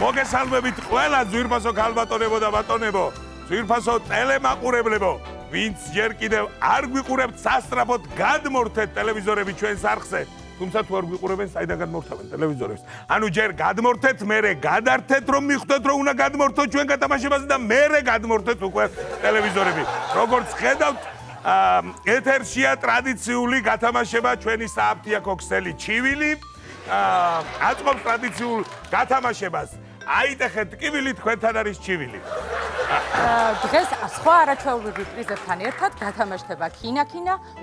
მოგესალმებით ყველა ძვირფასო ქალბატონებო და ბატონებო, ძვირფასო ტელემაყურებლებო, ვინც ჯერ კიდევ არ გვიყურებთ სასწრაფოდ გადმორთეთ ტელევიზორები ჩვენს არხზე, თუმცა თუ არ გვიყურებენ, საიდან გადმორთავენ ტელევიზორებს. ანუ ჯერ გადმორთეთ, მერე გადართეთ, რომ მიხვდეთ, რომ უნდა გადმორთოთ ჩვენ გათამაშებას და მერე გადმორთეთ უკვე ტელევიზორები. როგორც ხედავთ, ეთერშია ტრადიციული გათამაშება ჩვენი სააფთიაქო ქსელი ჩივილი. აწყობს ტრადიციულ გათამაშებას. აიტეხეთ ტკივილი, თქვენთან არის ჩივილი. დღეს სხვა არაჩვეულებრივ პრიზებთან ერთად გათამაშდება ქინა,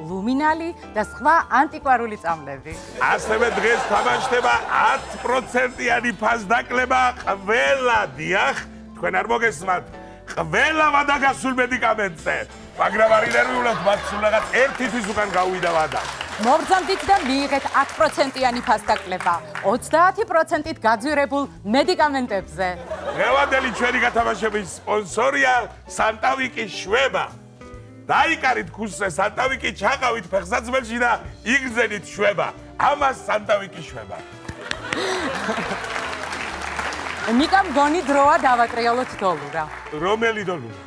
ლუმინალი და სხვა ანტიკვარული წამლები. ასევე დღეს თამაშდება 10%-იანი ფასდაკლება ყველა, დიახ, თქვენ არ მოგესმათ, ყველა ვადაგასულ მედიკამენტზე. მაგრამ არ ინერვიულობთ, მათ სულ რაღაც ერთი თვის უკან გავიდა ვადა. მობრძანდით და მიიღეთ 10%-იანი ფასდაკლება 30%-ით გაძვირებულ მედიკამენტებზე. დღევანდელი ჩვენი გათამაშების სპონსორია სანტავიკის შვება. დაიკარით ქუსზე სანტავიკი, ჩაყავით ფეხსაცმელში და იგრძენით შვება. ამას სანტავიკის შვება. ნიკამ გონი დროა დავატრიალოთ დოლურა. რომელი დოლური?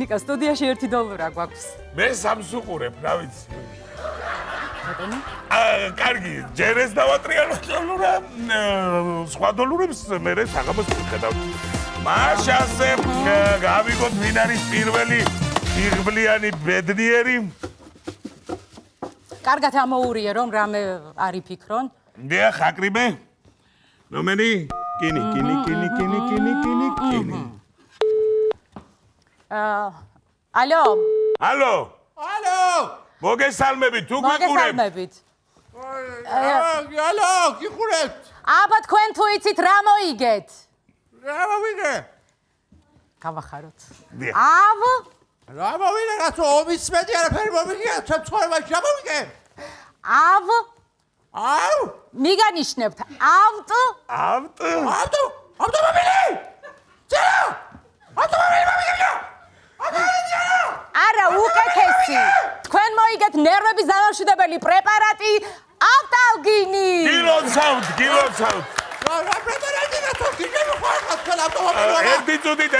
ნიკა სტუდიაში 1 დოლურა გვაქვს. მე 3 უყურებ, რა ვიცი. კარგი, ჯერ ეს დავატრიალოთ დოლურა, სხვა დოლურებს მერე საღამოს ვხედავთ. მაშასე გავიგოთ ვინ არის პირველი იღბლიანი ბედნიერი. კარგად ამოურიე რომ რამე არ იფიქრონ. დიახ, აკრიბე. რომელი? კინი. ალო. ალო. მოგესალმებით, თუ გიყურებთ. მოგესალმებით. ალო, გიყურებთ. აბა თქვენ თუ იცით რა მოიგეთ? რა მოვიგე? გავახაროთ. დიახ. რა მოვიგე? რაცო ომის მეტი არაფერი მომიგე, ჩემ ცხოვრებაში რა მოვიგე? მიგანიშნებთ. ავტომობილი! წერა! ავტომობილი მომიგე! არა, უკეთესი. თქვენ მოიგეთ ნერვების დამამშვიდებელი პრეპარატი ავტალგინი. გილოცავთ. რა პრეპარატი რატო გიგები ხარ თქვენ ავტომობილში? ერთი წუთით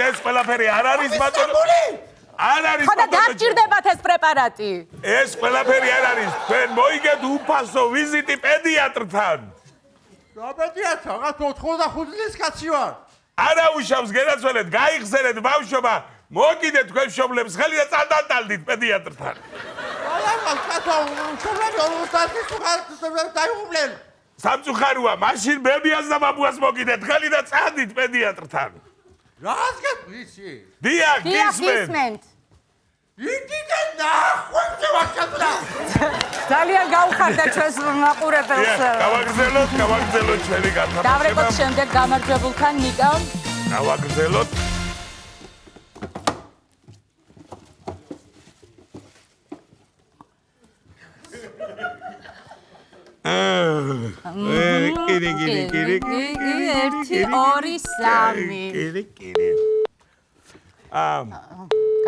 ეს ყველაფერი არ არის ბატონო. არ არის ხოდა ბატონო. დაგჭირდებათ ეს პრეპარატი. ეს ყველაფერი არ არის. თქვენ მოიგეთ უფასო ვიზიტი პედიატრთან. რა პედიატრ? რაღაც 85 წლის კაცი ვარ. არა უშავს, გენაცვალეთ, გაიხსენეთ ბავშვობა. მოგიდეთ თქვენ მშობლებს ხელი და წანდანდალდით პედიატრთან. სამწუხაროა, მაშინ ბებიას და ბაბუას მოგიდეთ ხელი და წანდით პედიატრთან. რას გეტყვისი? დიახ, გისმენთ. იდიდე ნახვებზე ვახშაბდა. ძალიან გაუხარდა ჩვენს მაყურებელს. გავაგრძელოთ ჩვენი გათამაშება. დავრეკოთ შემდეგ გამარჯვებულთან ნიკამ. გავაგრძელოთ.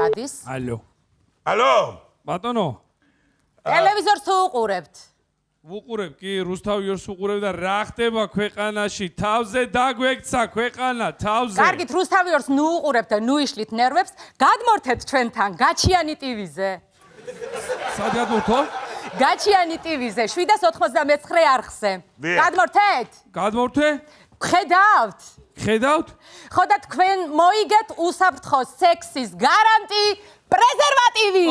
გადის? ალო ბატონო ტელევიზორს თუ უყურებთ? ვუყურებ კი, რუსთავიორს უყურებ და რა ხდება ქვეყანაში? თავზე დაგვექცა ქვეყანა, თავზე. კარგით, რუსთავიორს ნუ უყურებთ და ნუ იშლით ნერვებს, გადმორთეთ ჩვენთან გაჩიანი ტივიზე. სად გადმორთო? გაჩიანი ტივიზე 799 არხზე. გადმორთეთ? გადმორთე? ხედავთ? ხო და თქვენ მოიგეთ უსაფრთხო სექსის გარანტი პრეზერვატივი.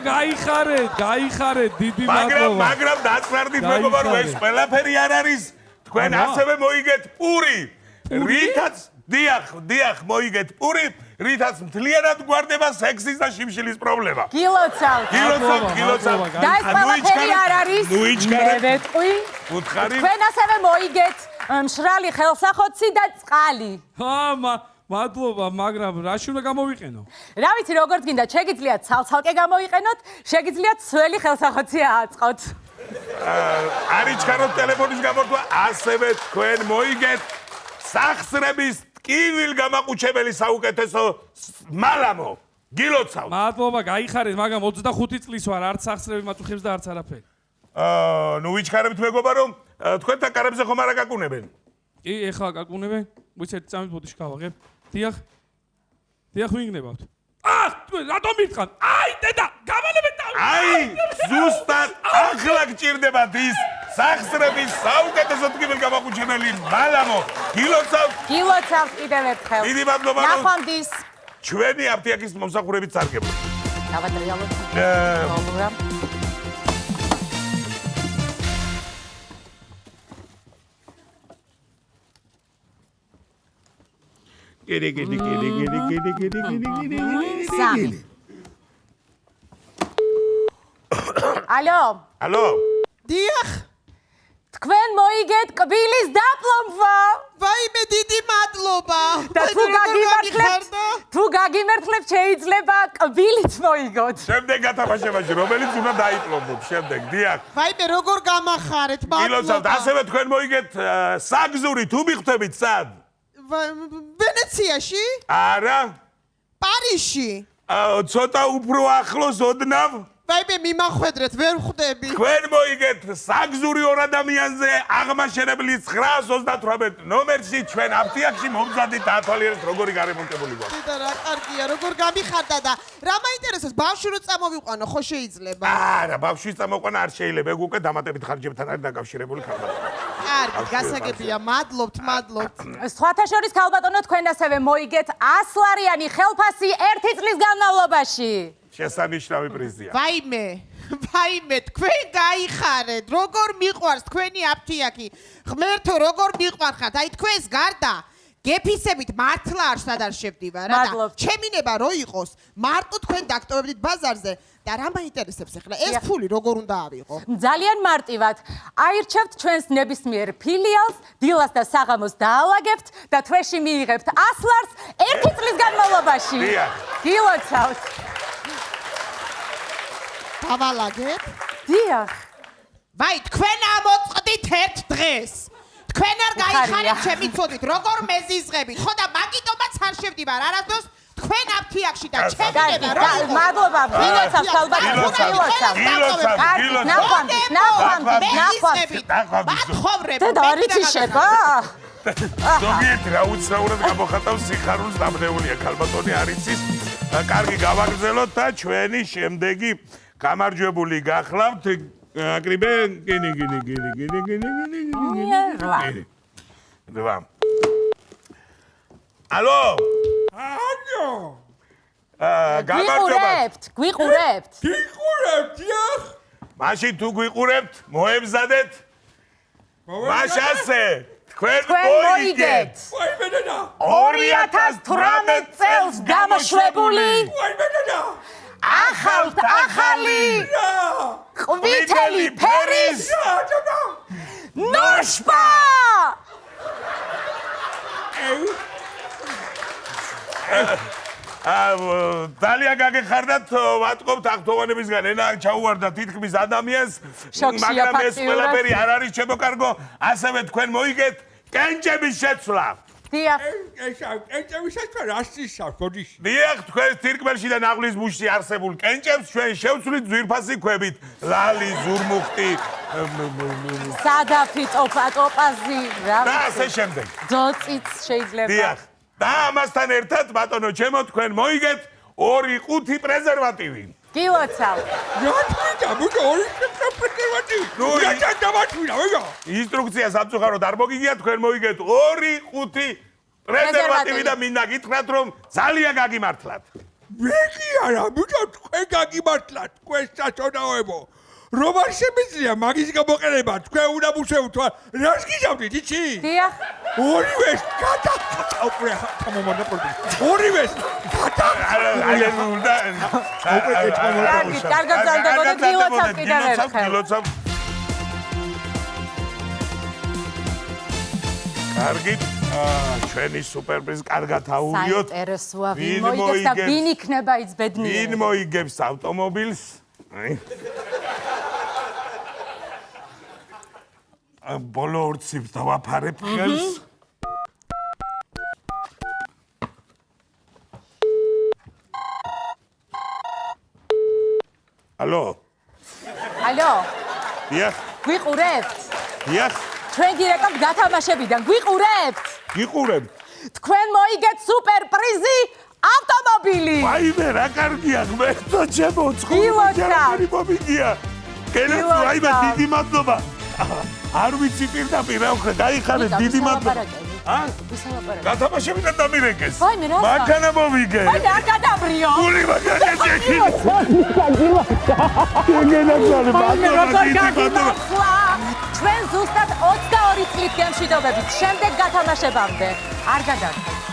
გაიხარეთ, დიდი მადლობა. მაგრამ დაწნარდით მეგობარო, ეს ყველაფერი არ არის. თქვენ ასევე მოიგეთ პური. რითაც დიახ, მოიგეთ პური, რითაც მთლიანად გვარდება სექსის და შიმშილის პრობლემა. გილოცავთ. და ეს ყველაფერი არ არის. ნუ იჩქარეთ. მე ვეტყვი. უთხარი. თქვენ ასევე მოიგეთ მშრალი ხელსახოცი და წყალი. მადლობა, მაგრამ რაში უნდა გამოვიყენო? რა ვიცი, როგორც გინდა, შეგიძლიათ ცალ-ცალკე გამოიყენოთ, შეგიძლიათ ძველი ხელსახოცი ააწყოთ. არ იჩქაროთ ტელეფონის გამორთვა, ასევე თქვენ მოიგეთ სახსრების ტკივილგამაყუჩებელი საუკეთესო მალამო. გილოცავთ. მადლობა, გაიხარეთ, მაგრამ 25 წლის ვარ, არც სახსრები მაწუხებს და არც არაფერი. ნუ ვიჩქარებთ მეგობარო, თქვენთან კარებზე ხომ არ აკაკუნებენ? კი, ეხლა გაკუნებენ. ვიცით, წამით ბოდიში გავაღებ. დიახ. დიახ, ვინ გნებავთ? თქვენ რატომ მითხარ? აი, დედა, გავალებეთ და. აი, ზუსტად ახლა გჭირდებათ ის სახსრების საუკეთესო ტკივილ გამახუჩებელი მალამო. გილოცავთ კიდევ ერთხელ. დიდი მადლობა. ნახვამდის. ჩვენი აფთიაქის მომსახურებით სარგებლო. დავატრიალოთ. ალო. დიახ, თქვენ მოიგეთ კბილის დაპლომვა. ვაიმე დიდი მადლობა. და თუ გაგიმართლებთ შეიძლება კბილიც მოიგოთ. შემდეგ გათამაშებაში რომელიც უნდა დაიპლომოთ შემდეგ. დიახ. ვაიმე როგორ გამახარეთ, გილოცავთ, მადლობა. ასევე თქვენ მოიგეთ საგზური, თუ მიხვდებით სად? ვენეციაში? არა. პარიზში? ცოტა უფრო ახლოს ოდნავ. ვაიმე მიმახვედრეთ, ვერ ხვდები. თქვენ მოიგეთ საგზური ორ ადამიანზე აღმაშენებელი 928 ნომერში ჩვენ აფთიაქში მომზადით ათვალიერეს როგორი გარემონტებული გვაქვს. და რა კარგია, როგორ გამიხარდა და რა მაინტერესებს, ბავშვი რო წამოვიყვანო, ხო შეიძლება? არა, ბავშვის წამოყვანა არ შეიძლება, ეგ უკვე დამატებით ხარჯებთან არის დაკავშირებული ქალბატონი. კარგი, გასაგებია, მადლობთ. სხვათა შორის ქალბატონო, თქვენ ასევე მოიგეთ 100 ლარიანი ხელფასი 1 წლის განმავლობაში. შესანიშნავი პრიზია. ვაიმე, თქვენ გაიხარეთ, როგორ მიყვარს თქვენი აფთიაქი. ღმერთო, როგორ მიყვარხართ, აი თქვენს გარდა გეფისებით მართლა არ შევდივარ რა და ჩემინება რო იყოს, მარტო თქვენ დაგტოვებდით ბაზარზე და რა მაინტერესებს ახლა ეს ფული როგორ უნდა ავიღო? ძალიან მარტივად. აირჩევთ ჩვენს ნებისმიერ ფილიალს, დილას და საღამოს დაალაგებთ და თვეში მიიღებთ 100 ლარს 1 წლის განმავლობაში. გილოცავთ. დავალაგებ? დიახ. ვაი, თქვენ ამოწყდით ერთ დღეს. თქვენ არ გაიხარეთ ჩემი ცოდით, როგორ მეზიზღებით. ხო და მაგიტომაც არ შევდივარ არასდროს თქვენ აფთიაქში და ჩემინება რო მადლობა, გილოცავთ ქალბატონო, გილოცავთ. ნახვამდის. მათხოვრებ. და არიცი შევა? ზოგიერთი რა უცნაურად გამოხატავს სიხარულს დამნეულია ქალბატონი არიცის. კარგი გავაგრძელოთ და ჩვენი შემდეგი გამარჯვებული გახლავთ აკრიბენ გინი. რვა. ალო. გვიყურებთ. გიყურებთ, დიახ. მაშინ თუ გვიყურებთ, მოემზადეთ. მაშასე თქვენ მოიგეთ. 2018 წელს გამოშვებული ახალი ყვითელი ფერის ნოშპა. ძალიან გაგეხარდათ, ვატყობთ აღთოვანებისგან ენა ჩაუვარდა თითქმის ადამიანს, მაგრამ ეს ყველაფერი არ არის შემოკარგო, ასევე თქვენ მოიგეთ კენჭების შეცვლა. დიახ. კენჭების შეცვლა რას ისავს, ბოდიში? დიახ, თქვენ თირკმელში და ნაღლის ბუშში არსებულ კენჭებს ჩვენ შევცვლით ძვირფასი ქვებით. ლალი, ზურმუხტი, სადაფი, ტოპაზი, რა და ასე შემდეგ. ძოწიც შეიძლება. დიახ. და ამასთან ერთად, ბატონო ჩემო, თქვენ მოიგეთ 2 ყუთი პრეზერვატივი. გილოცავთ. ინსტრუქცია სამწუხაროდ არ მოგიგია, თქვენ მოიგეთ 2 ყუთი პრეზერვატივი და მინდა გითხრათ, რომ ძალიან გაგიმართლათ. მე კი არა, მიტომ თქვენ გაგიმართლათ, თქვენ საწონაოებო. რომ არ შემიძლია მაგის გამოყენება, თქვენ უნდა მუშაობთ, რას გიჟავდით, იცი? დიახ. ორივეს გადააყურე თამომონოპოლი. ორივეს კარგად ძალდებოდა გილოცავთ კიდევ ერთხელ. კარგი, ჩვენი სუპერპრიზ კარგად აუვიოთ. საინტერესოა, ვინ მოიგებს და ვინ იქნება ის ბედნიერი? ვინ მოიგებს ავტომობილს? ბოლო 2 ციფრს დავაფარებ ხელს. ალო. დიახ. გვიყურებთ? დიახ. ჩვენ გირეკავთ გათამაშებიდან, გვიყურებთ? გიყურებთ. თქვენ მოიგეთ სუპერ პრიზი ავტომობილი. ვაიმე, რა კარგია, ღმერთო ჩემო, გილოცავ. ცხოვრება მომიგია. კენეცო, გილოცავ. აიმე, დიდი მადლობა. არ ვიცი პირდაპირ რა ვქნა, გაიხარე, დიდი მადლობა. ვისალაპარაკე? გათამაშებიდან დამირეკეს. ვაიმე, რა ხარ? მანქანა მოვიგე. ვაიმე, არ გადავრიო. გული მაგალითი ეკი. ვაიმე, როგორ გაგინახლა? ჩვენ ზუსტად 22 წლით გემშვიდობებით, შემდეგ გათამაშებამდე. არ გადავხეთ.